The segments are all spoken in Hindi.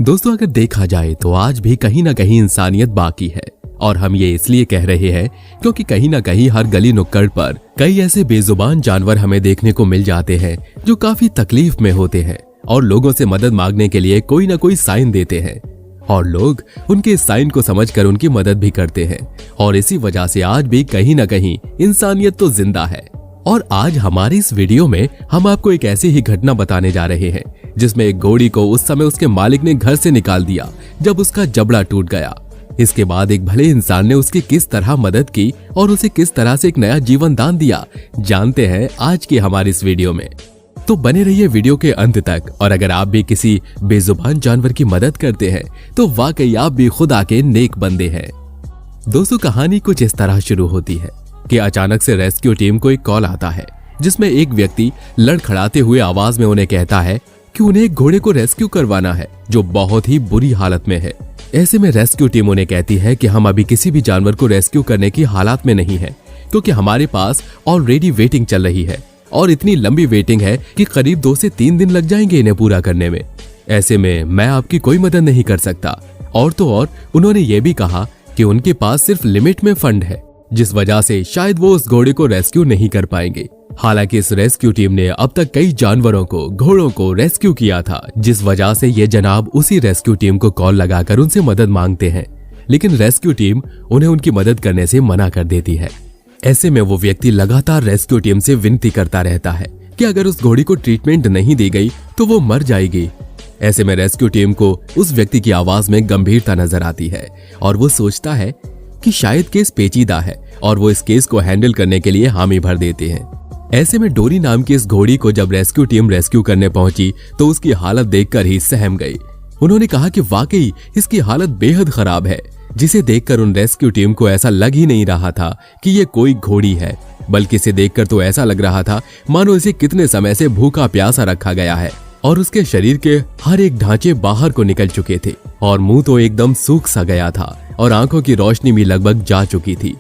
दोस्तों, अगर देखा जाए तो आज भी कहीं ना कहीं इंसानियत बाकी है। और हम ये इसलिए कह रहे हैं क्योंकि कहीं ना कहीं हर गली नुक्कड़ पर कई ऐसे बेजुबान जानवर हमें देखने को मिल जाते हैं जो काफी तकलीफ में होते हैं और लोगों से मदद मांगने के लिए कोई ना कोई साइन देते हैं और लोग उनके इस साइन को समझकर उनकी मदद भी करते हैं। और इसी वजह से आज भी कहीं ना कहीं इंसानियत तो जिंदा है। और आज हमारी इस वीडियो में हम आपको एक ऐसी ही घटना बताने जा रहे हैं जिसमें एक घोड़ी को उस समय उसके मालिक ने घर से निकाल दिया जब उसका जबड़ा टूट गया। इसके बाद एक भले इंसान ने उसकी किस तरह मदद की और उसे किस तरह से एक नया जीवन दान दिया, जानते हैं आज की हमारी इस वीडियो में। तो बने रहिए वीडियो के अंत तक। और अगर आप भी किसी बेजुबान जानवर की मदद करते हैं तो वाकई आप भी खुदा के नेक बंदे हैं। दोस्तों, कहानी कुछ इस तरह शुरू होती है कि अचानक से रेस्क्यू टीम को एक कॉल आता है जिसमें एक व्यक्ति लड़खड़ाते हुए आवाज में उन्हें कहता है कि उन्हें एक घोड़े को रेस्क्यू करवाना है जो बहुत ही बुरी हालत में है। ऐसे में रेस्क्यू टीम उन्हें कहती है कि हम अभी किसी भी जानवर को रेस्क्यू करने की हालात में नहीं है क्योंकि हमारे पास ऑलरेडी वेटिंग चल रही है और इतनी लंबी वेटिंग है कि करीब 2 से 3 दिन लग जाएंगे इन्हें पूरा करने में। ऐसे में मैं आपकी कोई मदद नहीं कर सकता। और तो और उन्होंने ये भी कहा कि उनके पास सिर्फ लिमिट में फंड है जिस वजह से शायद वो उस घोड़े को रेस्क्यू नहीं कर पाएंगे। हालांकि इस रेस्क्यू टीम ने अब तक कई जानवरों को, घोड़ों को रेस्क्यू किया था, जिस वजह से ये जनाब उसी रेस्क्यू टीम को कॉल लगाकर उनसे मदद मांगते हैं। लेकिन रेस्क्यू टीम उन्हें उनकी मदद करने से मना कर देती है। ऐसे में वो व्यक्ति लगातार रेस्क्यू टीम से विनती करता रहता है कि अगर उस घोड़ी को ट्रीटमेंट नहीं दी गई तो वो मर जाएगी। ऐसे में रेस्क्यू टीम को उस व्यक्ति की आवाज में गंभीरता नजर आती है और वो सोचता है कि शायद केस पेचीदा है और वो इस केस को हैंडल करने के लिए हामी भर देते हैं। ऐसे में डोरी नाम की इस घोड़ी को जब रेस्क्यू टीम रेस्क्यू करने पहुंची तो उसकी हालत देखकर ही सहम गई। उन्होंने कहा कि वाकई इसकी हालत बेहद खराब है, जिसे देखकर उन रेस्क्यू टीम को ऐसा लग ही नहीं रहा था कि ये कोई घोड़ी है, बल्कि इसे देखकर तो ऐसा लग रहा था मानो इसे कितने समय से भूखा प्यासा रखा गया है और उसके शरीर के हर एक ढांचे बाहर को निकल चुके थे और मुंह तो एकदम सूख सा गया था और आंखों की रोशनी भी लगभग जा चुकी थी।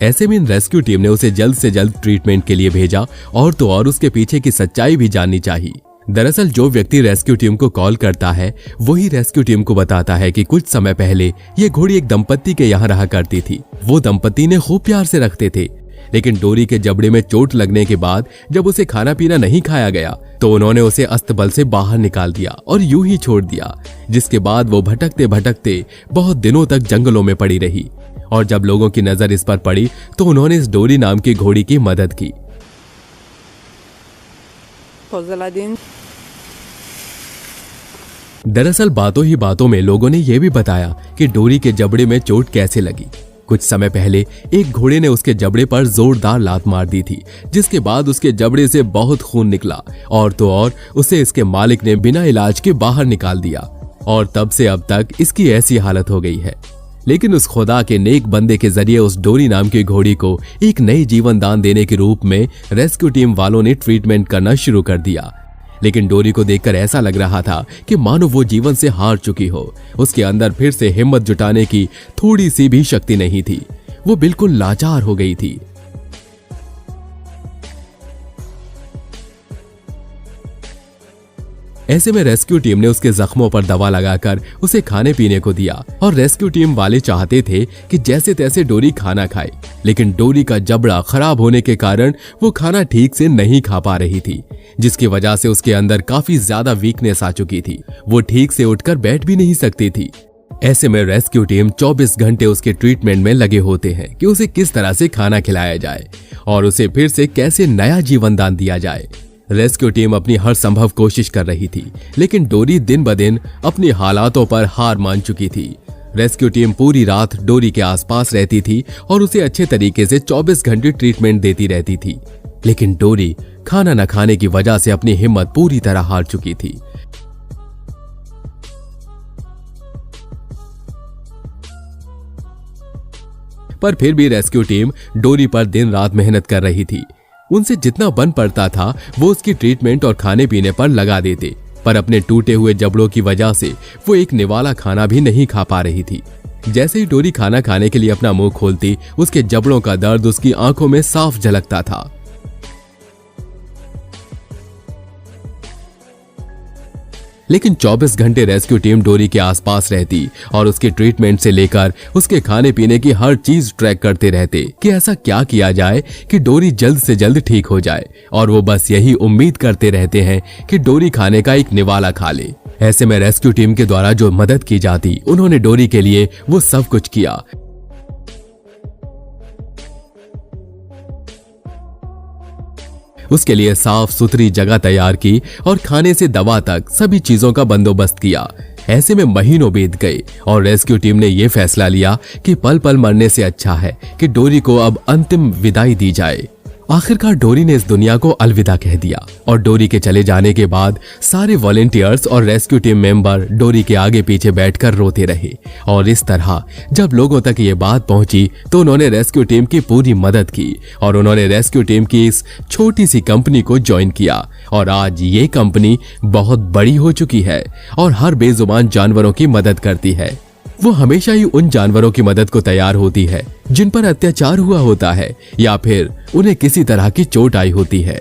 ऐसे में रेस्क्यू टीम ने उसे जल्द से जल्द ट्रीटमेंट के लिए भेजा और तो और उसके पीछे की सच्चाई भी जाननी चाहिए। दरअसल जो व्यक्ति रेस्क्यू टीम को कॉल करता है वही रेस्क्यू टीम को बताता है कि कुछ समय पहले ये घोड़ी एक दंपत्ति के यहाँ रहा करती थी। वो दंपत्ति ने खूब प्यार से रखते थे, लेकिन डोरी के जबड़े में चोट लगने के बाद जब उसे खाना पीना नहीं खाया गया तो उन्होंने उसे अस्तबल से बाहर निकाल दिया और यूं ही छोड़ दिया, जिसके बाद वो भटकते भटकते बहुत दिनों तक जंगलों में पड़ी रही। और जब लोगों की नजर इस पर पड़ी तो उन्होंने इस डोरी नाम की घोड़ी की मदद की। दरअसल बातों ही बातों में लोगों ने यह भी बताया कि डोरी के जबड़े में चोट कैसे लगी। कुछ समय पहले एक घोड़े ने उसके जबड़े पर जोरदार लात मार दी थी, जिसके बाद उसके जबड़े से बहुत खून निकला और तो और उसे इसके मालिक ने बिना इलाज के बाहर निकाल दिया और तब से अब तक इसकी ऐसी हालत हो गई है। लेकिन उस खुदा के नेक बंदे के जरिए उस डोरी नाम की घोड़ी को एक नई जीवन दान देने के रूप में रेस्क्यू टीम वालों ने ट्रीटमेंट करना शुरू कर दिया। लेकिन डोरी को देखकर ऐसा लग रहा था कि मानो वो जीवन से हार चुकी हो। उसके अंदर फिर से हिम्मत जुटाने की थोड़ी सी भी शक्ति नहीं थी। वो बिल्कुल लाचार हो गई थी। ऐसे में रेस्क्यू टीम ने उसके जख्मों पर दवा लगाकर उसे खाने पीने को दिया और रेस्क्यू टीम वाले चाहते थे कि जैसे तैसे डोरी खाना खाए, लेकिन डोरी का जबड़ा खराब होने के कारण वो खाना ठीक से नहीं खा पा रही थी, जिसकी वजह से उसके अंदर काफी ज्यादा वीकनेस आ चुकी थी। वो ठीक से उठकर बैठ भी नहीं सकती थी। ऐसे में रेस्क्यू टीम 24 घंटे उसके ट्रीटमेंट में लगे होते हैं कि उसे किस तरह से खाना खिलाया जाए और उसे फिर से कैसे नया जीवन दान दिया जाए। रेस्क्यू टीम अपनी हर संभव कोशिश कर रही थी, लेकिन डोरी दिन ब दिन अपनी हालातों पर हार मान चुकी थी। रेस्क्यू टीम पूरी रात डोरी के आसपास रहती थी और उसे अच्छे तरीके से 24 घंटे ट्रीटमेंट देती रहती थी, लेकिन डोरी खाना न खाने की वजह से अपनी हिम्मत पूरी तरह हार चुकी थी। पर फिर भी रेस्क्यू टीम डोरी पर दिन रात मेहनत कर रही थी। उनसे जितना बन पड़ता था वो उसकी ट्रीटमेंट और खाने पीने पर लगा देते, पर अपने टूटे हुए जबड़ों की वजह से वो एक निवाला खाना भी नहीं खा पा रही थी। जैसे ही डोरी खाना खाने के लिए अपना मुंह खोलती, उसके जबड़ों का दर्द उसकी आंखों में साफ झलकता था। लेकिन 24 घंटे रेस्क्यू टीम डोरी के आसपास रहती और उसके ट्रीटमेंट से लेकर उसके खाने पीने की हर चीज ट्रैक करते रहते कि ऐसा क्या किया जाए कि डोरी जल्द से जल्द ठीक हो जाए। और वो बस यही उम्मीद करते रहते हैं कि डोरी खाने का एक निवाला खा ले। ऐसे में रेस्क्यू टीम के द्वारा जो मदद की जाती, उन्होंने डोरी के लिए वो सब कुछ किया। उसके लिए साफ सुथरी जगह तैयार की और खाने से दवा तक सभी चीजों का बंदोबस्त किया। ऐसे में महीनों बीत गए और रेस्क्यू टीम ने यह फैसला लिया कि पल पल मरने से अच्छा है कि डोरी को अब अंतिम विदाई दी जाए। आखिरकार डोरी ने इस दुनिया को अलविदा कह दिया और डोरी के चले जाने के बाद सारे वॉलेंटियर्स और रेस्क्यू टीम मेंबर डोरी के आगे पीछे बैठकर रोते रहे। और इस तरह जब लोगों तक ये बात पहुंची तो उन्होंने रेस्क्यू टीम की पूरी मदद की और उन्होंने रेस्क्यू टीम की इस छोटी सी कंपनी को ज्वाइन किया। और आज ये कंपनी बहुत बड़ी हो चुकी है और हर बेजुबान जानवरों की मदद करती है। वो हमेशा ही उन जानवरों की मदद को तैयार होती है जिन पर अत्याचार हुआ होता है या फिर उन्हें किसी तरह की चोट आई होती है।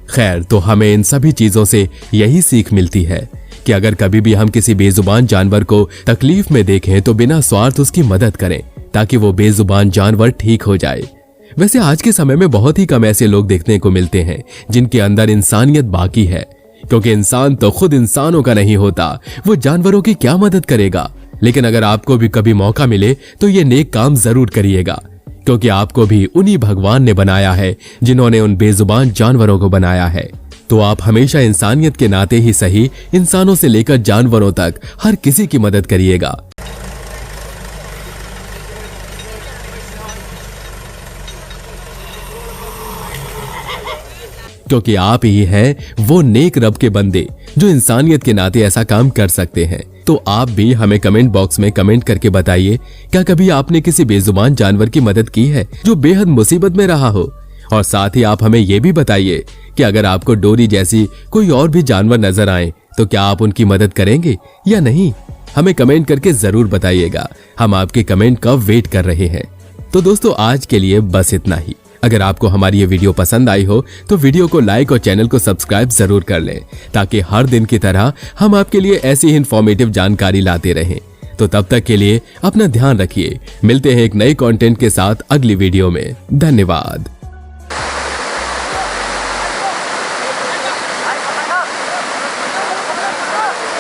खैर, तो हमें इन सभी चीजों से यही सीख मिलती है कि अगर कभी भी हम किसी बेजुबान जानवर को तकलीफ में देखें तो बिना स्वार्थ उसकी मदद करें ताकि वो बेजुबान जानवर ठीक हो जाए। वैसे आज के समय में बहुत ही कम ऐसे लोग देखने को मिलते हैं जिनके अंदर इंसानियत बाकी है, क्योंकि इंसान तो खुद इंसानों का नहीं होता, वो जानवरों की क्या मदद करेगा। लेकिन अगर आपको भी कभी मौका मिले तो ये नेक काम जरूर करिएगा, क्योंकि आपको भी उन्हीं भगवान ने बनाया है जिन्होंने उन बेजुबान जानवरों को बनाया है। तो आप हमेशा इंसानियत के नाते ही सही, इंसानों से लेकर जानवरों तक हर किसी की मदद करिएगा। क्योंकि आप ही हैं वो नेक रब के बंदे जो इंसानियत के नाते ऐसा काम कर सकते हैं। तो आप भी हमें कमेंट बॉक्स में कमेंट करके बताइए, क्या कभी आपने किसी बेजुबान जानवर की मदद की है जो बेहद मुसीबत में रहा हो। और साथ ही आप हमें ये भी बताइए कि अगर आपको डोरी जैसी कोई और भी जानवर नजर आए तो क्या आप उनकी मदद करेंगे या नहीं। हमें कमेंट करके जरूर बताइएगा, हम आपके कमेंट का वेट कर रहे हैं। तो दोस्तों, आज के लिए बस इतना ही। अगर आपको हमारी ये वीडियो पसंद आई हो तो वीडियो को लाइक और चैनल को सब्सक्राइब जरूर कर लें, ताकि हर दिन की तरह हम आपके लिए ऐसी ही इंफॉर्मेटिव जानकारी लाते रहें। तो तब तक के लिए अपना ध्यान रखिए। मिलते हैं एक नए कंटेंट के साथ अगली वीडियो में। धन्यवाद।